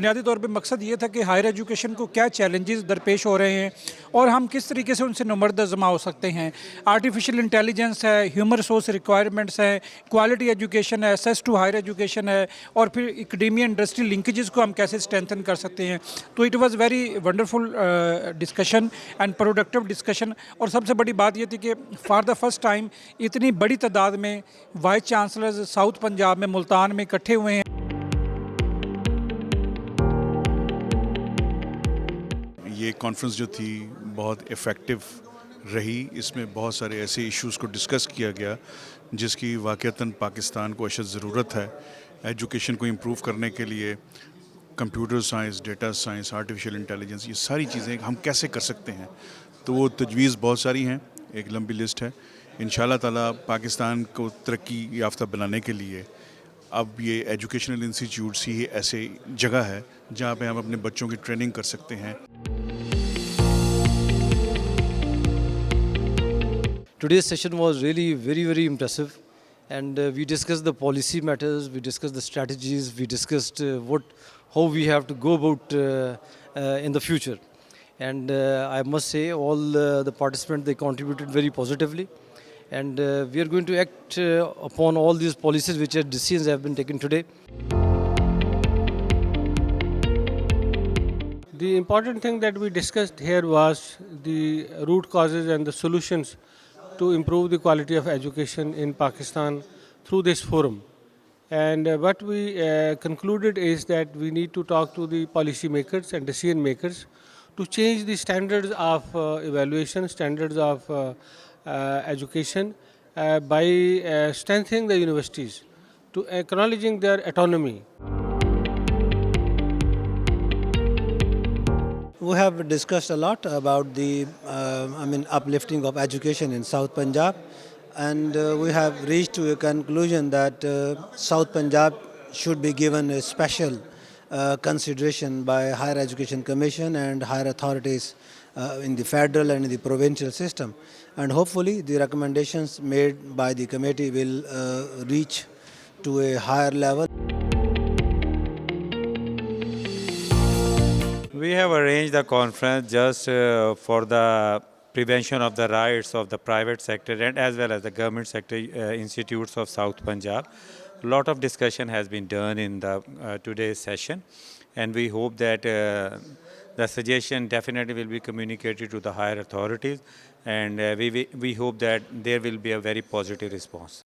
बुनियादी तौर पे मकसद ये था कि हायर एजुकेशन को क्या चैलेंजेस दरपेश हो रहे हैं और हम किस तरीके से उनसे नुमर्द जमा हो सकते हैं। आर्टिफिशियल इंटेलिजेंस है, ह्यूमन रिसोर्स रिक्वायरमेंट्स है, क्वालिटी एजुकेशन है, एक्सेस टू हायर एजुकेशन है, और फिर एकेडमिया इंडस्ट्री लिंकेजेस को हम कैसे स्ट्रेंथन कर सकते हैं। तो it was very wonderful discussion and productive discussion. और सबसे बड़ी बात ये थी कि फॉर द फर्स्ट टाइम इतनी बड़ी तादाद में वाइस चांसलर्स साउथ पंजाब में मुल्तान में इकट्ठे हुए हैं। ये कॉन्फ्रेंस जो थी बहुत इफ़ेक्टिव रही। इसमें बहुत सारे ऐसे इश्यूज़ को डिस्कस किया गया जिसकी वाक़ईतन पाकिस्तान को अशद ज़रूरत है। एजुकेशन को इम्प्रूव करने के लिए computer science, data science, artificial intelligence, ये सारी चीज़ें हम कैसे कर सकते हैं। तो वो तजवीज़ बहुत सारी हैं, एक लंबी लिस्ट है। इंशाल्लाह ताला पाकिस्तान को तरक्की याफ्ता बनाने के लिए अब ये एजुकेशनल इंस्टीट्यूट्स ही ऐसे जगह है जहाँ पे हम अपने बच्चों की ट्रेनिंग कर सकते हैं। Today's session was really very impressive, and we discussed the policy matters, we discussed the strategies, we discussed how we have to go about in the future. And I must say all the participants, they contributed very positively, and we are going to act upon all these policies which decisions have been taken today. The important thing that we discussed here was the root causes and the solutions to improve the quality of education in Pakistan through this forum. And what we concluded is that we need to talk to the policy makers and decision makers to change the standards of evaluation, standards of education by strengthening the universities, to acknowledging their autonomy. We have discussed a lot about the uplifting of education in South Punjab, and we have reached to a conclusion that South Punjab should be given a special consideration by Higher Education Commission and higher authorities in the federal and in the provincial system, and hopefully the recommendations made by the committee will reach to a higher level. We have arranged the conference just for the prevention of the rights of the private sector and as well as the government sector institutes of South Punjab. A lot of discussion has been done in the today's session, and we hope that the suggestion definitely will be communicated to the higher authorities, and we hope that there will be a very positive response.